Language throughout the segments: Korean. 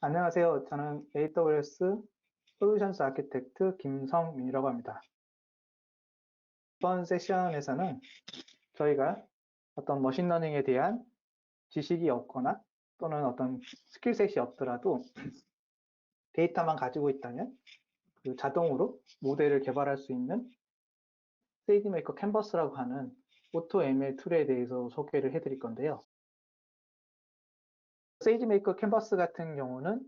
안녕하세요. 저는 AWS 솔루션스 아키텍트 김성민이라고 합니다. 이번 세션에서는 저희가 어떤 머신러닝에 대한 지식이 없거나 또는 어떤 스킬셋이 없더라도 데이터만 가지고 있다면 그 자동으로 모델을 개발할 수 있는 세이지메이커 캔버스라고 하는 오토 ML 툴에 대해서 소개를 해드릴 건데요. 세이지메이커 캔버스 같은 경우는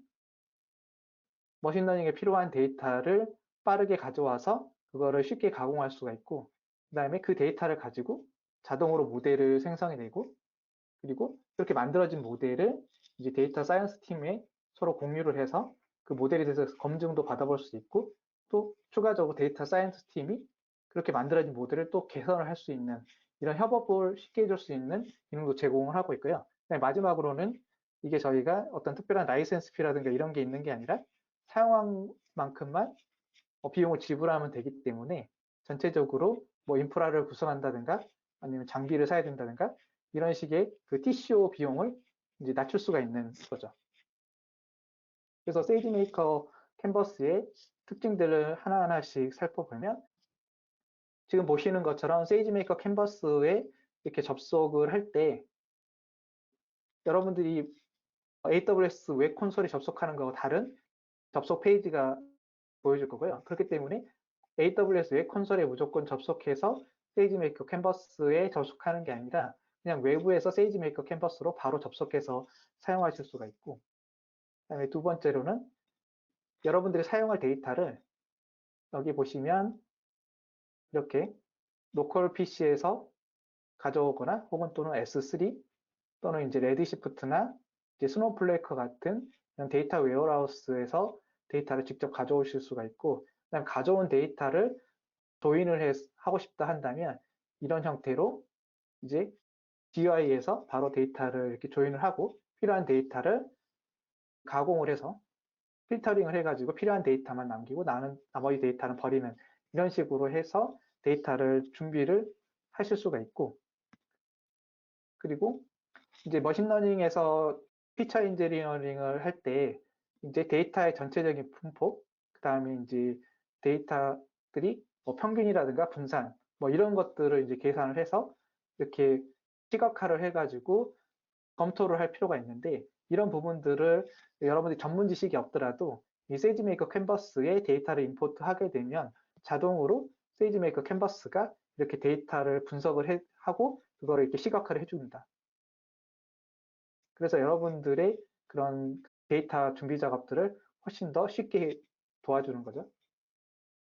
머신러닝에 필요한 데이터를 빠르게 가져와서 그거를 쉽게 가공할 수가 있고, 그 다음에 그 데이터를 가지고 자동으로 모델을 생성해내고, 그리고 그렇게 만들어진 모델을 이제 데이터 사이언스 팀에 서로 공유를 해서 그 모델에 대해서 검증도 받아볼 수 있고, 또 추가적으로 데이터 사이언스 팀이 그렇게 만들어진 모델을 또 개선을 할 수 있는 이런 협업을 쉽게 해줄 수 있는 기능도 제공을 하고 있고요. 마지막으로는 이게 저희가 어떤 특별한 라이센스 피라든가 이런 게 있는 게 아니라 사용한 만큼만 비용을 지불하면 되기 때문에 전체적으로 뭐 인프라를 구성한다든가 아니면 장비를 사야 된다든가 이런 식의 그 TCO 비용을 이제 낮출 수가 있는 거죠. 그래서 세이지메이커 캔버스의 특징들을 하나하나씩 살펴보면 지금 보시는 것처럼 세이지메이커 캔버스에 이렇게 접속을 할 때 여러분들이 AWS 웹 콘솔에 접속하는 거와 다른 접속 페이지가 보여줄 거고요. 그렇기 때문에 AWS 웹 콘솔에 무조건 접속해서 세이지메이커 캔버스에 접속하는 게 아니라 그냥 외부에서 세이지메이커 캔버스로 바로 접속해서 사용하실 수가 있고, 그다음에 두 번째로는 여러분들이 사용할 데이터를 여기 보시면 이렇게 로컬 PC에서 가져오거나 혹은 또는 S3 또는 이제 레드시프트나 이제 스노우플레이크 같은 데이터 웨어하우스에서 데이터를 직접 가져오실 수가 있고, 그다음 가져온 데이터를 조인을 하고 싶다 한다면 이런 형태로 이제 GUI에서 바로 데이터를 이렇게 조인을 하고 필요한 데이터를 가공을 해서 필터링을 해가지고 필요한 데이터만 남기고 나머지 데이터는 버리는 이런 식으로 해서 데이터를 준비를 하실 수가 있고, 그리고 이제 머신러닝에서 피처 인지니어링을 할 때 이제 데이터의 전체적인 분포, 그 다음에 이제 데이터들이 뭐 평균이라든가 분산, 뭐 이런 것들을 이제 계산을 해서 이렇게 시각화를 해가지고 검토를 할 필요가 있는데, 이런 부분들을 여러분들이 전문 지식이 없더라도 이 세이지메이커 캔버스에 데이터를 임포트하게 되면 자동으로 세이지메이커 캔버스가 이렇게 데이터를 분석을 하고 그거를 이렇게 시각화를 해줍니다. 그래서 여러분들의 그런 데이터 준비 작업들을 훨씬 더 쉽게 도와주는 거죠.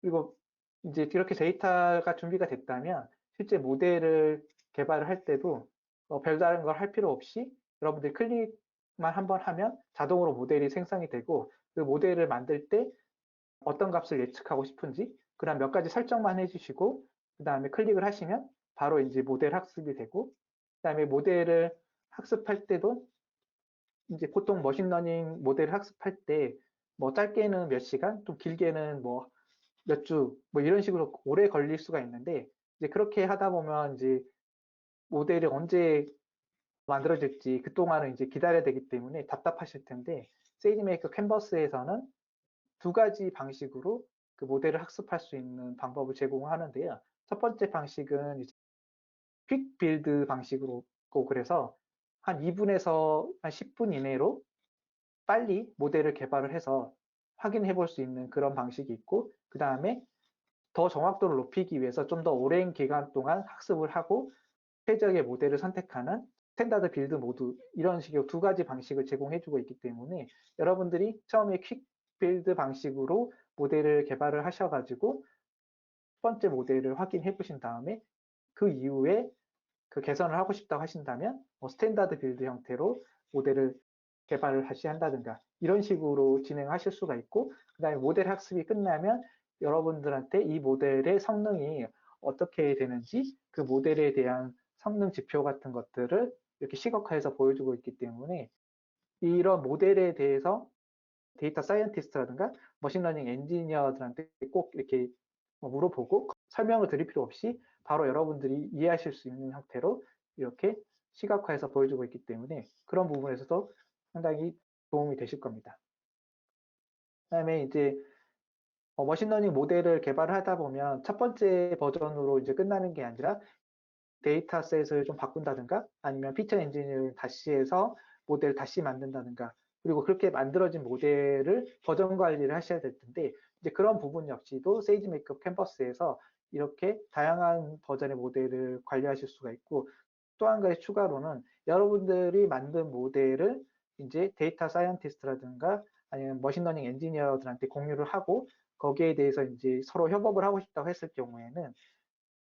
그리고 이제 이렇게 데이터가 준비가 됐다면 실제 모델을 개발을 할 때도 별다른 걸 할 필요 없이 여러분들이 클릭만 한번 하면 자동으로 모델이 생성이 되고, 그 모델을 만들 때 어떤 값을 예측하고 싶은지 그런 몇 가지 설정만 해주시고 그 다음에 클릭을 하시면 바로 이제 모델 학습이 되고, 그 다음에 모델을 학습할 때도 이제 보통 머신러닝 모델을 학습할 때 뭐 짧게는 몇 시간, 좀 길게는 뭐 몇 주, 뭐 이런 식으로 오래 걸릴 수가 있는데, 이제 그렇게 하다 보면 이제 모델이 언제 만들어질지 그동안은 이제 기다려야 되기 때문에 답답하실 텐데, 세이지메이커 캔버스에서는 두 가지 방식으로 그 모델을 학습할 수 있는 방법을 제공하는데요. 첫 번째 방식은 이제 퀵 빌드 방식으로 고, 그래서 한 2분에서 한 10분 이내로 빨리 모델을 개발을 해서 확인해 볼 수 있는 그런 방식이 있고, 그 다음에 더 정확도를 높이기 위해서 좀 더 오랜 기간 동안 학습을 하고 최적의 모델을 선택하는 스탠다드 빌드 모드, 이런 식의 두 가지 방식을 제공해 주고 있기 때문에 여러분들이 처음에 퀵 빌드 방식으로 모델을 개발을 하셔가지고 첫 번째 모델을 확인해 보신 다음에 그 이후에 그 개선을 하고 싶다고 하신다면 스탠다드 빌드 형태로 모델을 개발을 다시 한다든가 이런 식으로 진행하실 수가 있고, 그 다음에 모델 학습이 끝나면 여러분들한테 이 모델의 성능이 어떻게 되는지 그 모델에 대한 성능 지표 같은 것들을 이렇게 시각화해서 보여주고 있기 때문에 이런 모델에 대해서 데이터 사이언티스트라든가 머신러닝 엔지니어들한테 꼭 이렇게 물어보고 설명을 드릴 필요 없이 바로 여러분들이 이해하실 수 있는 형태로 이렇게 시각화해서 보여주고 있기 때문에 그런 부분에서도 상당히 도움이 되실 겁니다. 그다음에 이제 머신러닝 모델을 개발하다 보면 첫 번째 버전으로 이제 끝나는 게 아니라 데이터셋을 좀 바꾼다든가 아니면 피처 엔지니어링 다시 해서 모델 다시 만든다든가 그리고 그렇게 만들어진 모델을 버전 관리를 하셔야 될 텐데 이제 그런 부분 역시도 세이지메이커 캔버스에서 이렇게 다양한 버전의 모델을 관리하실 수가 있고 또 한 가지 추가로는 여러분들이 만든 모델을 이제 데이터 사이언티스트라든가 아니면 머신러닝 엔지니어들한테 공유를 하고 거기에 대해서 이제 서로 협업을 하고 싶다고 했을 경우에는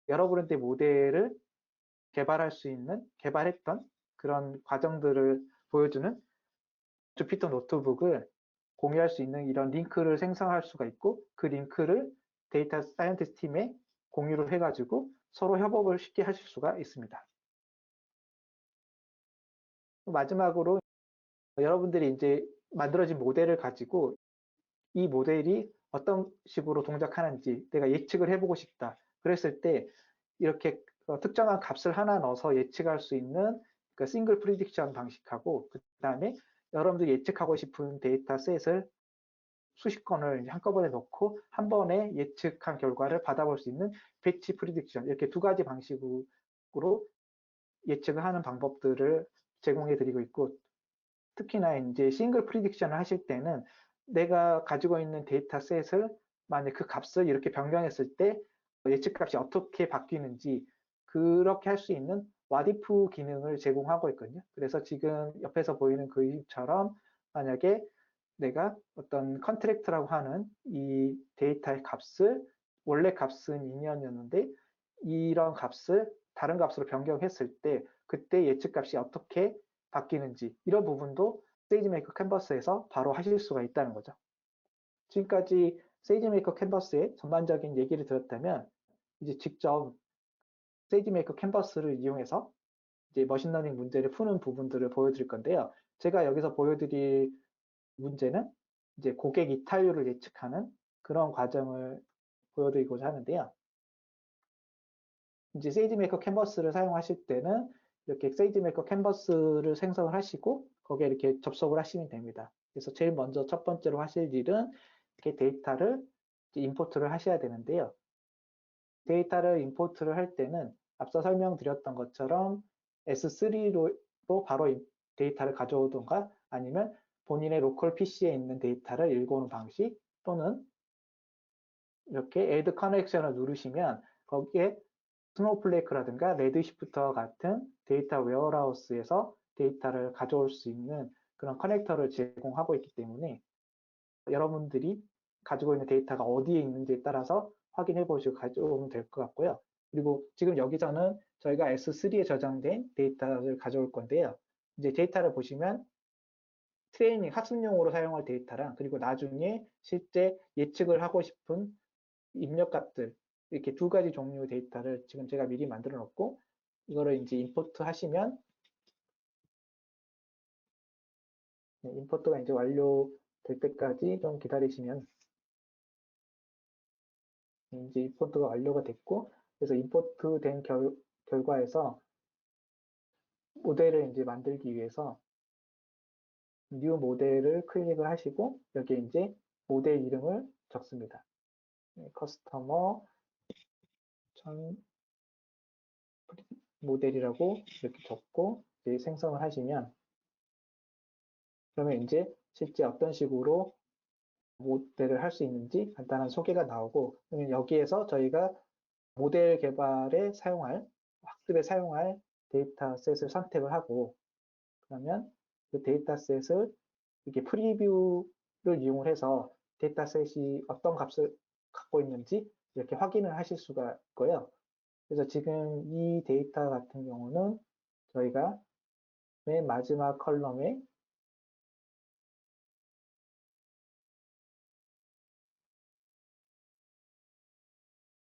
여러분의 모델을 개발할 수 있는 개발했던 그런 과정들을 보여주는 주피터 노트북을 공유할 수 있는 이런 링크를 생성할 수가 있고 그 링크를 데이터 사이언티스트 팀에 공유를 해가지고 서로 협업을 쉽게 하실 수가 있습니다. 마지막으로 여러분들이 이제 만들어진 모델을 가지고 이 모델이 어떤 식으로 동작하는지 내가 예측을 해보고 싶다. 그랬을 때 이렇게 특정한 값을 하나 넣어서 예측할 수 있는 그 싱글 프리딕션 방식하고 그 다음에 여러분들이 예측하고 싶은 데이터셋을 수십 건을 한꺼번에 넣고 한 번에 예측한 결과를 받아볼 수 있는 배치 프리딕션 이렇게 두 가지 방식으로 예측을 하는 방법들을 제공해 드리고 있고 특히나 이제 싱글 프리딕션을 하실 때는 내가 가지고 있는 데이터셋을 만약 그 값을 이렇게 변경했을 때 예측값이 어떻게 바뀌는지 그렇게 할 수 있는 와디프 기능을 제공하고 있거든요. 그래서 지금 옆에서 보이는 그림처럼 만약에 내가 어떤 컨트랙트라고 하는 이 데이터의 값을 원래 값은 2년이었는데 이런 값을 다른 값으로 변경했을 때 그때 예측값이 어떻게 바뀌는지 이런 부분도 세이지메이커 캔버스에서 바로 하실 수가 있다는 거죠. 지금까지 세이지메이커 캔버스의 전반적인 얘기를 들었다면 이제 직접 세이지메이커 캔버스를 이용해서 이제 머신러닝 문제를 푸는 부분들을 보여드릴 건데요. 제가 여기서 보여드릴 문제는 이제 고객 이탈률을 예측하는 그런 과정을 보여드리고자 하는데요. 이제 세이지메이커 캔버스를 사용하실 때는 이렇게 세이지메이커 캔버스를 생성을 하시고 거기에 이렇게 접속을 하시면 됩니다. 그래서 제일 먼저 첫 번째로 하실 일은 이렇게 데이터를 임포트를 하셔야 되는데요. 데이터를 임포트를 할 때는 앞서 설명드렸던 것처럼 S3로 바로 데이터를 가져오던가 아니면 본인의 로컬 PC에 있는 데이터를 읽어오는 방식 또는 이렇게 add 커넥션을 누르시면 거기에 스노우플레이크라든가 레드시프트와 같은 데이터 웨어하우스에서 데이터를 가져올 수 있는 그런 커넥터를 제공하고 있기 때문에 여러분들이 가지고 있는 데이터가 어디에 있는지에 따라서 확인해 보시고 가져오면 될 것 같고요. 그리고 지금 여기서는 저희가 S3에 저장된 데이터를 가져올 건데요. 이제 데이터를 보시면 트레이닝 학습용으로 사용할 데이터랑 그리고 나중에 실제 예측을 하고 싶은 입력값들 이렇게 두 가지 종류의 데이터를 지금 제가 미리 만들어 놓고 이거를 이제 임포트 하시면 임포트가 이제 완료될 때까지 좀 기다리시면 이제 임포트가 완료가 됐고 그래서 임포트 된 결과에서 모델을 이제 만들기 위해서 뉴 모델을 클릭을 하시고 여기에 이제 모델 이름을 적습니다. 커스터머 모델이라고 이렇게 적고 이제 생성을 하시면 그러면 이제 실제 어떤 식으로 모델을 할 수 있는지 간단한 소개가 나오고 여기에서 저희가 모델 개발에 사용할 학습에 사용할 데이터셋을 선택을 하고 그러면 그 데이터셋을 이렇게 프리뷰를 이용을 해서 데이터셋이 어떤 값을 갖고 있는지 이렇게 확인을 하실 수가 있고요. 그래서 지금 이 데이터 같은 경우는 저희가 맨 마지막 컬럼에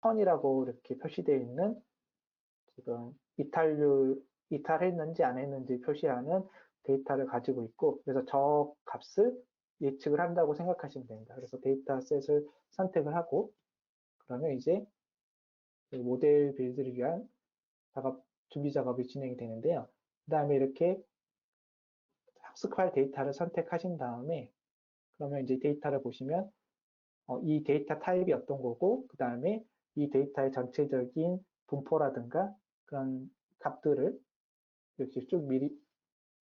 턴이라고 이렇게 표시되어 있는 지금 이탈했는지 안 했는지 표시하는 데이터를 가지고 있고 그래서 저 값을 예측을 한다고 생각하시면 됩니다. 그래서 데이터셋을 선택을 하고 그러면 이제 모델 빌드를 위한 준비 작업이 진행이 되는데요. 그 다음에 이렇게 학습할 데이터를 선택하신 다음에 그러면 이제 데이터를 보시면 이 데이터 타입이 어떤 거고, 그 다음에 이 데이터의 전체적인 분포라든가 그런 값들을 이렇게 쭉 미리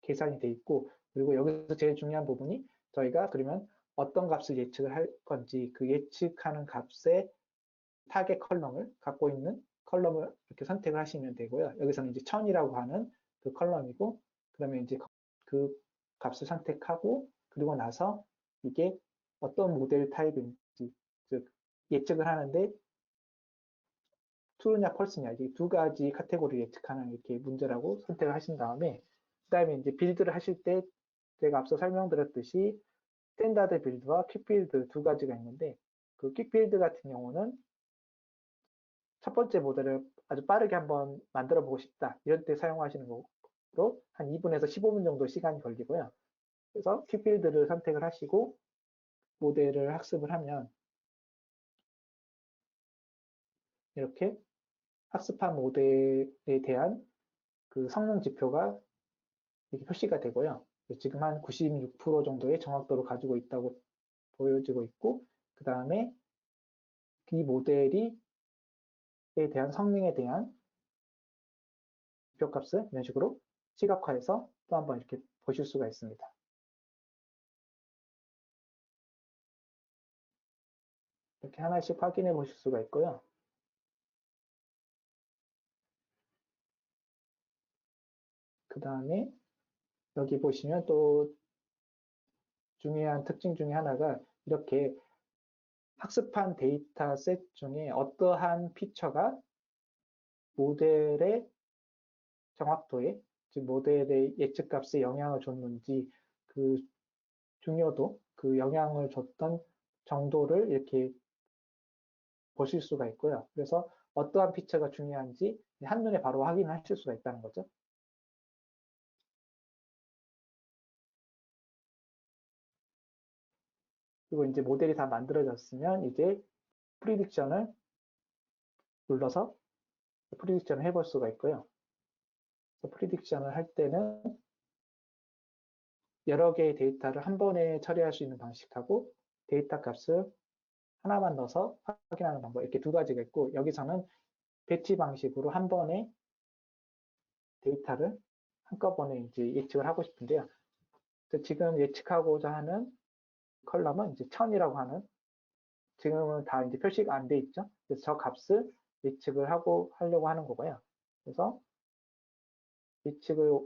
계산이 돼 있고, 그리고 여기서 제일 중요한 부분이 저희가 그러면 어떤 값을 예측을 할 건지 그 예측하는 값의 타겟 컬럼을 갖고 있는 컬럼을 이렇게 선택을 하시면 되고요. 여기서는 이제 1000이라고 하는 그 컬럼이고, 그러면 이제 그 값을 선택하고, 그리고 나서 이게 어떤 모델 타입인지, 즉 예측을 하는데 true냐 false냐 이 두 가지 카테고리 예측하는 이렇게 문제라고 선택을 하신 다음에, 그다음에 이제 빌드를 하실 때 제가 앞서 설명드렸듯이 스탠다드 빌드와 퀵 빌드 두 가지가 있는데, 그 퀵 빌드 같은 경우는 첫 번째 모델을 아주 빠르게 한번 만들어 보고 싶다 이럴 때 사용하시는 거로 한 2분에서 15분 정도 시간이 걸리고요. 그래서 퀵 빌드를 선택을 하시고 모델을 학습을 하면 이렇게 학습한 모델에 대한 그 성능 지표가 이렇게 표시가 되고요. 지금 한 96% 정도의 정확도를 가지고 있다고 보여지고 있고, 그 다음에 이 모델에 대한 성능에 대한 지표값을 이런 식으로 시각화해서 또 한번 이렇게 보실 수가 있습니다. 이렇게 하나씩 확인해 보실 수가 있고요. 그 다음에 여기 보시면 또 중요한 특징 중에 하나가 이렇게 학습한 데이터 셋 중에 어떠한 피처가 모델의 정확도에, 즉 모델의 예측값에 영향을 줬는지 그 중요도, 그 영향을 줬던 정도를 이렇게 보실 수가 있고요. 그래서 어떠한 피처가 중요한지 한눈에 바로 확인하실 수가 있다는 거죠. 그리고 이제 모델이 다 만들어졌으면 이제 프리딕션을 눌러서 프리딕션을 해볼 수가 있고요. 프리딕션을 할 때는 여러 개의 데이터를 한 번에 처리할 수 있는 방식하고 데이터 값을 하나만 넣어서 확인하는 방법 이렇게 두 가지가 있고, 여기서는 배치 방식으로 한 번에 데이터를 한꺼번에 이제 예측을 하고 싶은데요. 지금 예측하고자 하는 컬럼은 이제 1000이라고 하는, 지금은 다 이제 표시가 안 돼 있죠. 그래서 저 값을 예측을 하려고 하는 거고요. 그래서 예측을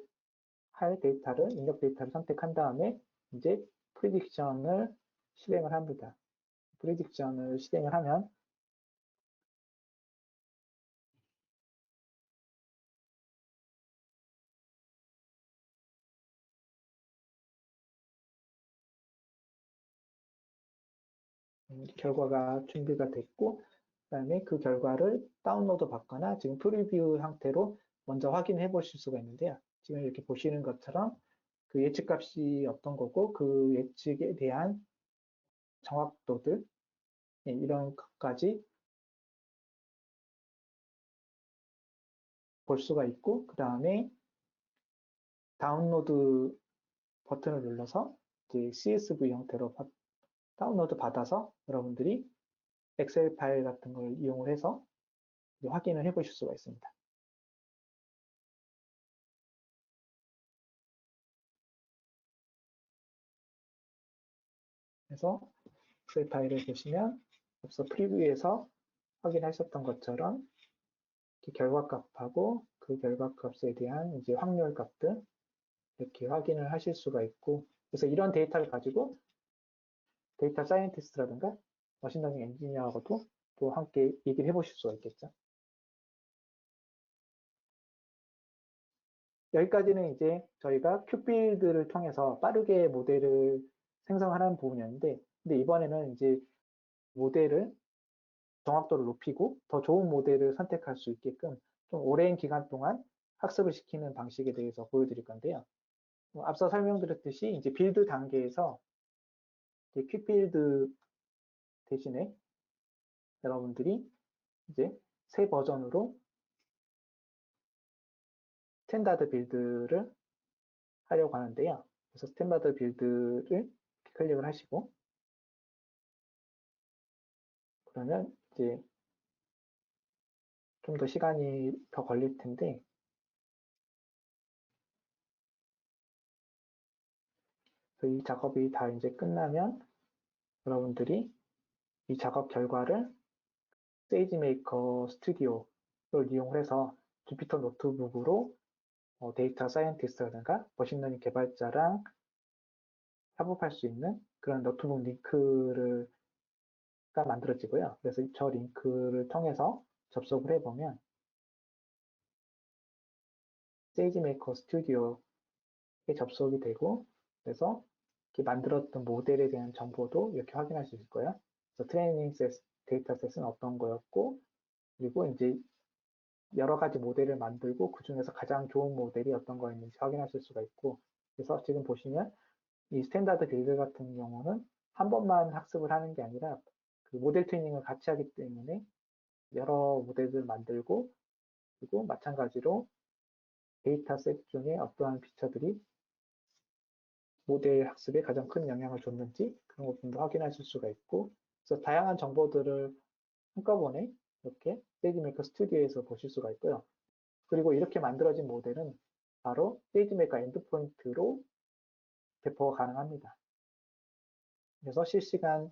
할 데이터를, 입력 데이터를 선택한 다음에 이제 프리딕션을 실행을 합니다. 프리딕션을 실행을 하면 결과가 준비가 됐고, 그다음에 그 결과를 다운로드 받거나 지금 프리뷰 형태로 먼저 확인해 보실 수가 있는데요. 지금 이렇게 보시는 것처럼 그 예측값이 어떤 거고 그 예측에 대한 정확도들, 이런 것까지 볼 수가 있고, 그 다음에 다운로드 버튼을 눌러서 이제 CSV 형태로 다운로드 받아서 여러분들이 엑셀 파일 같은 걸 이용을 해서 확인을 해 보실 수가 있습니다. 그래서 엑셀 파일을 보시면 앞서 프리뷰에서 확인하셨던 것처럼 결과값하고 그 결과값에 대한 이제 확률 값들 이렇게 확인을 하실 수가 있고, 그래서 이런 데이터를 가지고 데이터 사이언티스트라든가 머신러닝 엔지니어하고도 또 함께 얘기를 해보실 수가 있겠죠. 여기까지는 이제 저희가 큐빌드를 통해서 빠르게 모델을 생성하는 부분이었는데, 근데 이번에는 이제 모델을 정확도를 높이고 더 좋은 모델을 선택할 수 있게끔 좀 오랜 기간 동안 학습을 시키는 방식에 대해서 보여드릴 건데요. 앞서 설명드렸듯이 이제 빌드 단계에서 퀵빌드 대신에 여러분들이 이제 새 버전으로 스탠다드 빌드를 하려고 하는데요. 그래서 스탠다드 빌드를 클릭을 하시고 그러면 이제 좀 더 시간이 더 걸릴 텐데, 이 작업이 다 이제 끝나면 여러분들이 이 작업 결과를 세이지메이커 스튜디오를 이용해서 주피터 노트북으로 데이터 사이언티스트라든가 머신러닝 개발자랑 협업할 수 있는 그런 노트북 링크가 만들어지고요. 그래서 저 링크를 통해서 접속을 해보면 세이지메이커 스튜디오에 접속이 되고, 그래서 이렇게 만들었던 모델에 대한 정보도 이렇게 확인할 수 있을 거예요. 그래서 트레이닝 데이터셋은 어떤 거였고, 그리고 이제 여러 가지 모델을 만들고 그 중에서 가장 좋은 모델이 어떤 거였는지 확인하실 수가 있고, 그래서 지금 보시면 이 스탠다드 빌드 같은 경우는 한 번만 학습을 하는 게 아니라 그 모델 트레이닝을 같이 하기 때문에 여러 모델을 만들고, 그리고 마찬가지로 데이터셋 중에 어떠한 피처들이 모델 학습에 가장 큰 영향을 줬는지 그런 것들도 확인하실 수가 있고, 그래서 다양한 정보들을 한꺼번에 이렇게 세이지메이커 스튜디오에서 보실 수가 있고요. 그리고 이렇게 만들어진 모델은 바로 세이지메이커 엔드포인트로 배포가 가능합니다. 그래서 실시간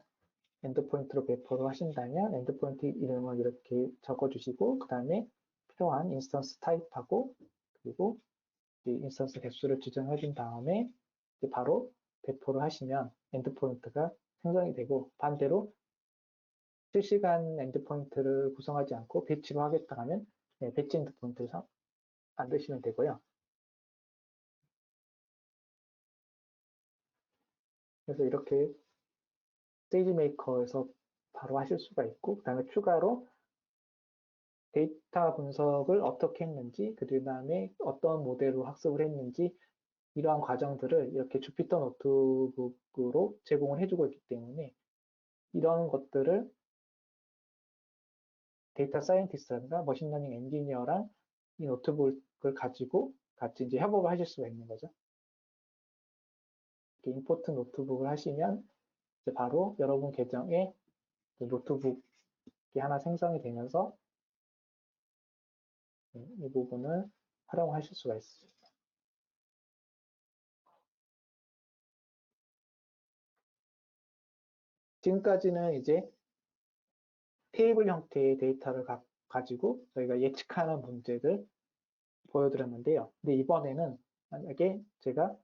엔드포인트로 배포를 하신다면 엔드포인트 이름을 이렇게 적어주시고, 그 다음에 필요한 인스턴스 타입하고, 그리고 인스턴스 개수를 지정해 준 다음에 바로 배포를 하시면 엔드포인트가 생성이 되고, 반대로 실시간 엔드포인트를 구성하지 않고 배치로 하겠다 하면 배치 엔드포인트를 만드시면 되고요. 그래서 이렇게 세이지메이커에서 바로 하실 수가 있고, 그 다음에 추가로 데이터 분석을 어떻게 했는지, 그 다음에 어떤 모델로 학습을 했는지, 이러한 과정들을 이렇게 주피터 노트북으로 제공을 해주고 있기 때문에 이런 것들을 데이터 사이언티스트라든가 머신러닝 엔지니어랑 이 노트북을 가지고 같이 이제 협업을 하실 수가 있는 거죠. 이렇게 임포트 노트북을 하시면 이제 바로 여러분 계정에 노트북이 하나 생성이 되면서 이 부분을 활용하실 수가 있습니다. 지금까지는 이제 테이블 형태의 데이터를 가지고 저희가 예측하는 문제들 보여드렸는데요. 근데 이번에는 만약에 제가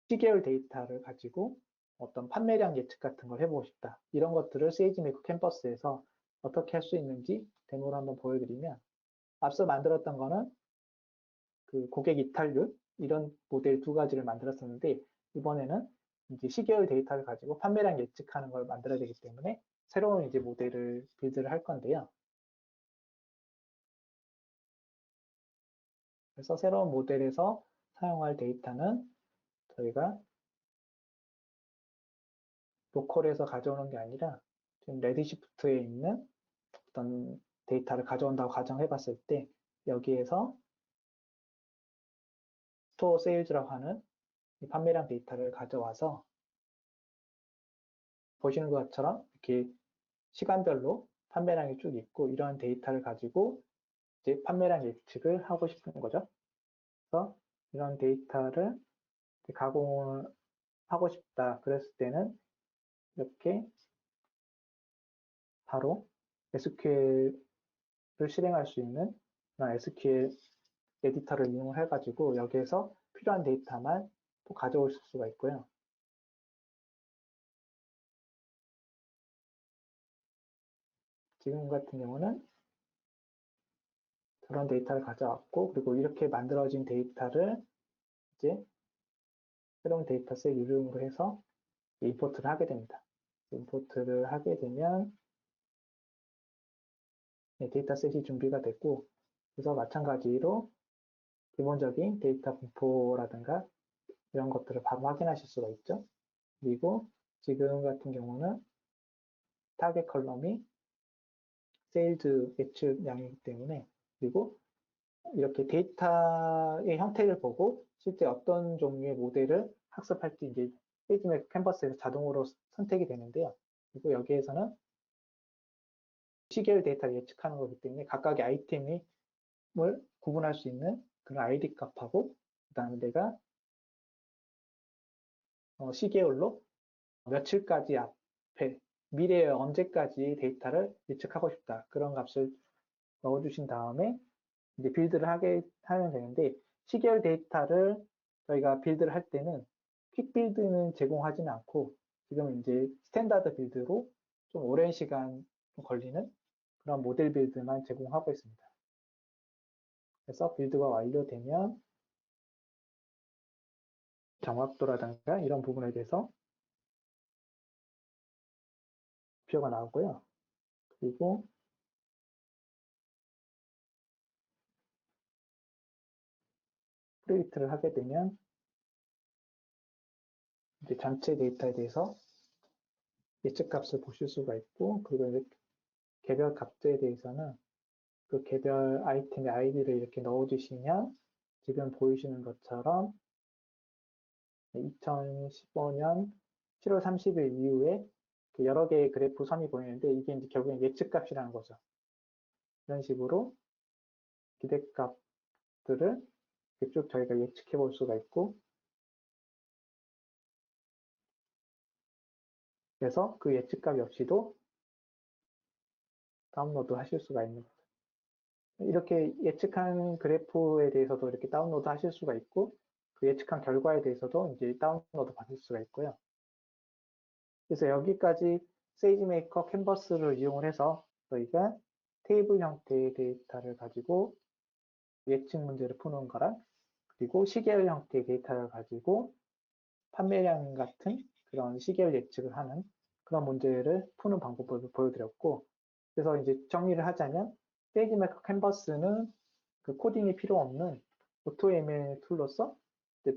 시계열 데이터를 가지고 어떤 판매량 예측 같은 걸 해보고 싶다. 이런 것들을 세이지메이커 캠퍼스에서 어떻게 할 수 있는지 데모를 한번 보여드리면, 앞서 만들었던 거는 그 고객 이탈률 이런 모델 두 가지를 만들었었는데, 이번에는 이제 시계열 데이터를 가지고 판매량 예측하는 걸 만들어야 되기 때문에 새로운 이제 모델을 빌드를 할 건데요. 그래서 새로운 모델에서 사용할 데이터는 저희가 로컬에서 가져오는 게 아니라 지금 레드시프트에 있는 어떤 데이터를 가져온다고 가정해 봤을 때, 여기에서 스토어 세일즈라고 하는 판매량 데이터를 가져와서 보시는 것처럼 이렇게 시간별로 판매량이 쭉 있고, 이런 데이터를 가지고 이제 판매량 예측을 하고 싶은 거죠. 그래서 이런 데이터를 가공을 하고 싶다 그랬을 때는 이렇게 바로 SQL을 실행할 수 있는 그런 SQL 에디터를 이용을 해가지고 여기에서 필요한 데이터만 또 가져올 수가 있고요. 지금 같은 경우는 저런 데이터를 가져왔고, 그리고 이렇게 만들어진 데이터를 이제 새로운 데이터셋 이름으로 해서 임포트를 하게 됩니다. 임포트를 하게 되면 데이터셋이 준비가 됐고, 그래서 마찬가지로 기본적인 데이터 분포라든가 이런 것들을 바로 확인하실 수가 있죠. 그리고 지금 같은 경우는 타겟 컬럼이 세일즈 예측량이기 때문에, 그리고 이렇게 데이터의 형태를 보고 실제 어떤 종류의 모델을 학습할지 이제 세이지메이커 캔버스에서 자동으로 선택이 되는데요. 그리고 여기에서는 시계열 데이터를 예측하는 거기 때문에 각각의 아이템을 구분할 수 있는 그런 ID 값하고, 그 다음에 내가 시계열로 며칠까지 앞에, 미래에 언제까지 데이터를 예측하고 싶다. 그런 값을 넣어주신 다음에 이제 빌드를 하면 되는데, 시계열 데이터를 저희가 빌드를 할 때는 퀵 빌드는 제공하지는 않고, 지금 이제 스탠다드 빌드로 좀 오랜 시간 걸리는 그런 모델 빌드만 제공하고 있습니다. 그래서 빌드가 완료되면 정확도라든가 이런 부분에 대해서 표가 나오고요. 그리고 프리뷰트를 하게 되면 이제 전체 데이터에 대해서 예측값을 보실 수가 있고, 그리고 이제 개별 값들에 대해서는 그 개별 아이템의 아이디를 이렇게 넣어주시면 지금 보이시는 것처럼 2015년 7월 30일 이후에 여러 개의 그래프 선이 보이는데, 이게 이제 결국엔 예측값이라는 거죠. 이런 식으로 기대값들을 쭉 저희가 예측해 볼 수가 있고, 그래서 그 예측값 역시도 다운로드 하실 수가 있는 거죠. 이렇게 예측한 그래프에 대해서도 이렇게 다운로드 하실 수가 있고, 그 예측한 결과에 대해서도 이제 다운로드 받을 수가 있고요. 그래서 여기까지 세이지메이커 캔버스를 이용을 해서 저희가 테이블 형태의 데이터를 가지고 예측 문제를 푸는 거랑, 그리고 시계열 형태의 데이터를 가지고 판매량 같은 그런 시계열 예측을 하는 그런 문제를 푸는 방법을 보여드렸고, 그래서 이제 정리를 하자면 세이지메이커 캔버스는 그 코딩이 필요 없는 AutoML 툴로서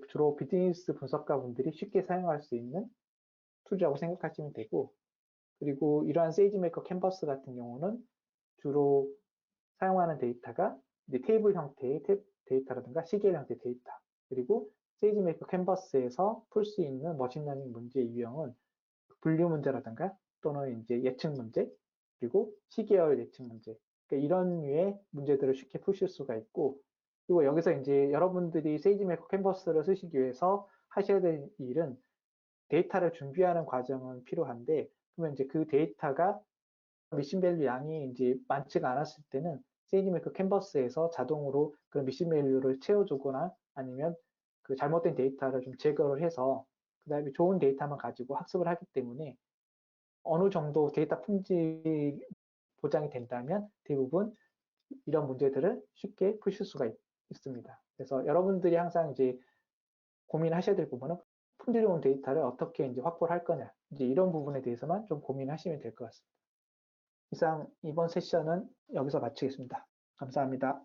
주로 비즈니스 분석가분들이 쉽게 사용할 수 있는 툴이라고 생각하시면 되고, 그리고 이러한 세이지메이커 캔버스 같은 경우는 주로 사용하는 데이터가 이제 테이블 형태의 데이터라든가 시계열 형태의 데이터, 그리고 세이지메이커 캔버스에서 풀 수 있는 머신러닝 문제의 유형은 분류 문제라든가 또는 이제 예측 문제, 그리고 시계열 예측 문제, 그러니까 이런 류의 문제들을 쉽게 푸실 수가 있고, 그리고 여기서 이제 여러분들이 세이지메이커 캔버스를 쓰시기 위해서 하셔야 될 일은 데이터를 준비하는 과정은 필요한데, 그러면 이제 그 데이터가 미션 밸류 양이 이제 많지가 않았을 때는 세이지메이커 캔버스에서 자동으로 그 미션 밸류를 채워주거나 아니면 그 잘못된 데이터를 좀 제거를 해서 그 다음에 좋은 데이터만 가지고 학습을 하기 때문에 어느 정도 데이터 품질 보장이 된다면 대부분 이런 문제들을 쉽게 푸실 수가 있습니다. 그래서 여러분들이 항상 이제 고민하셔야 될 부분은 품질 좋은 데이터를 어떻게 이제 확보를 할 거냐, 이제 이런 부분에 대해서만 좀 고민하시면 될 것 같습니다. 이상 이번 세션은 여기서 마치겠습니다. 감사합니다.